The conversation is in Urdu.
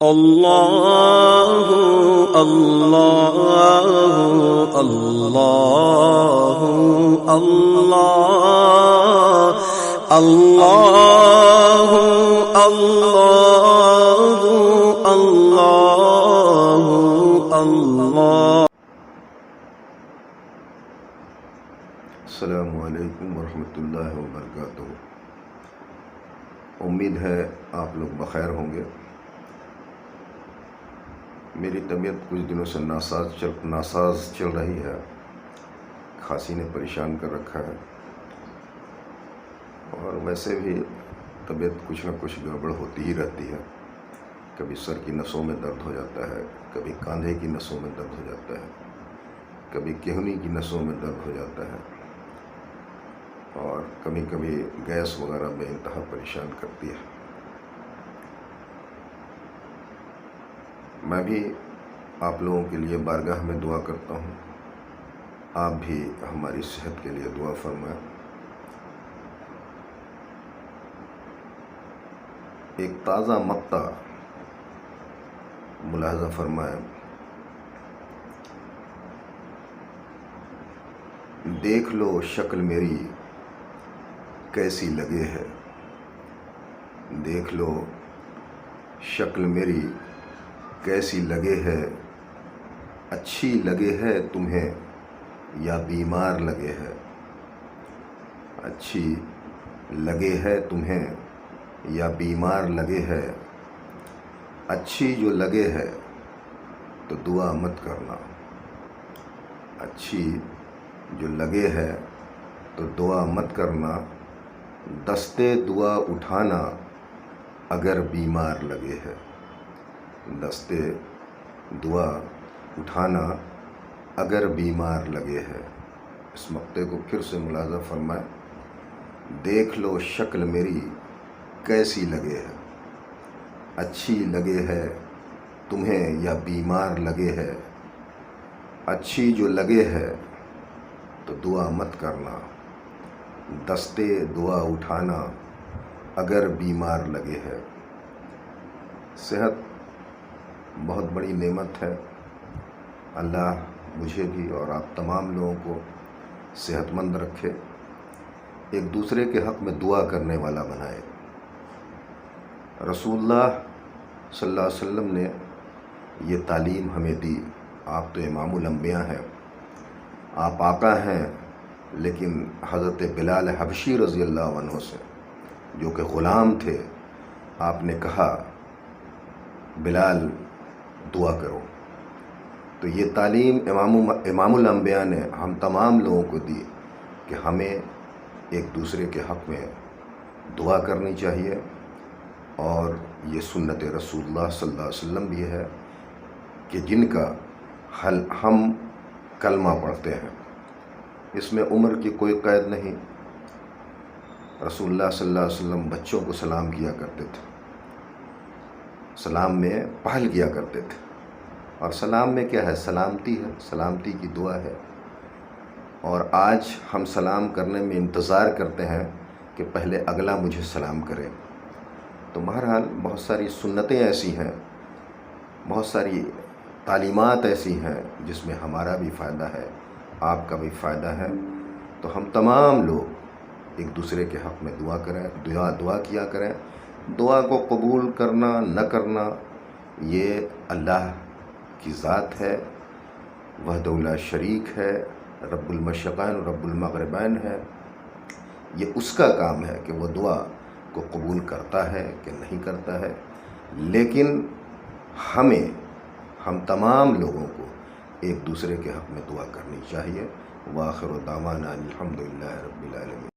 اللہ اللہ اللہ اللہ اللہ اللہ اللہ اللہ۔ السلام علیکم ورحمۃ اللہ وبرکاتہ۔ امید ہے آپ لوگ بخیر ہوں گے۔ میری طبیعت کچھ دنوں سے ناساز چل رہی ہے، کھانسی نے پریشان کر رکھا ہے، اور ویسے بھی طبیعت کچھ نہ کچھ گڑبڑ ہوتی ہی رہتی ہے۔ کبھی سر کی نسوں میں درد ہو جاتا ہے، کبھی کاندھے کی نسوں میں درد ہو جاتا ہے، کبھی کہنی کی نسوں میں درد ہو جاتا ہے، اور کبھی کبھی گیس وغیرہ بے انتہا پریشان کرتی ہے۔ میں بھی آپ لوگوں کے لیے بارگاہ میں دعا کرتا ہوں، آپ بھی ہماری صحت کے لیے دعا فرمائیں۔ ایک تازہ مقطع ملاحظہ فرمائیں۔ دیکھ لو شکل میری کیسی لگے ہے، دیکھ لو شکل میری کیسی لگے ہے، اچھی لگے ہے تمہیں یا بیمار لگے ہے، اچھی لگے ہے تمہیں یا بیمار لگے ہے، اچھی جو لگے ہے تو دعا مت کرنا، اچھی جو لگے ہے تو دعا مت کرنا، دستے دعا اٹھانا اگر بیمار لگے ہے، دستے دعا اٹھانا اگر بیمار لگے ہے۔ اس مقطع کو پھر سے ملاحظہ فرمائیں۔ دیکھ لو شکل میری کیسی لگے ہے، اچھی لگے ہے تمہیں یا بیمار لگے ہے، اچھی جو لگے ہے تو دعا مت کرنا، دستے دعا اٹھانا اگر بیمار لگے ہے۔ صحت بہت بڑی نعمت ہے، اللہ مجھے بھی اور آپ تمام لوگوں کو صحت مند رکھے، ایک دوسرے کے حق میں دعا کرنے والا بنائے۔ رسول اللہ صلی اللہ علیہ وسلم نے یہ تعلیم ہمیں دی۔ آپ تو امام الانبیاء ہیں، آپ آقا ہیں، لیکن حضرت بلال حبشی رضی اللہ عنہ سے جو کہ غلام تھے، آپ نے کہا بلال دعا کرو۔ تو یہ تعلیم امام الانبیاء نے ہم تمام لوگوں کو دی کہ ہمیں ایک دوسرے کے حق میں دعا کرنی چاہیے، اور یہ سنت رسول اللہ صلی اللہ علیہ وسلم بھی ہے کہ جن کا ہم کلمہ پڑھتے ہیں، اس میں عمر کی کوئی قید نہیں۔ رسول اللہ صلی اللہ علیہ وسلم بچوں کو سلام کیا کرتے تھے، سلام میں پہل کیا کرتے تھے، اور سلام میں کیا ہے؟ سلامتی ہے، سلامتی کی دعا ہے۔ اور آج ہم سلام کرنے میں انتظار کرتے ہیں کہ پہلے اگلا مجھے سلام کرے۔ تو بہرحال بہت ساری سنتیں ایسی ہیں، بہت ساری تعلیمات ایسی ہیں جس میں ہمارا بھی فائدہ ہے، آپ کا بھی فائدہ ہے۔ تو ہم تمام لوگ ایک دوسرے کے حق میں دعا کریں، دعا کیا کریں۔ دعا کو قبول کرنا نہ کرنا یہ اللہ کی ذات ہے، وحدہ لا شریک ہے، رب المشرقین و رب المغربین ہے۔ یہ اس کا کام ہے کہ وہ دعا کو قبول کرتا ہے کہ نہیں کرتا ہے، لیکن ہم تمام لوگوں کو ایک دوسرے کے حق میں دعا کرنی چاہیے۔ وآخر دعوانا الحمدللہ رب العالمین۔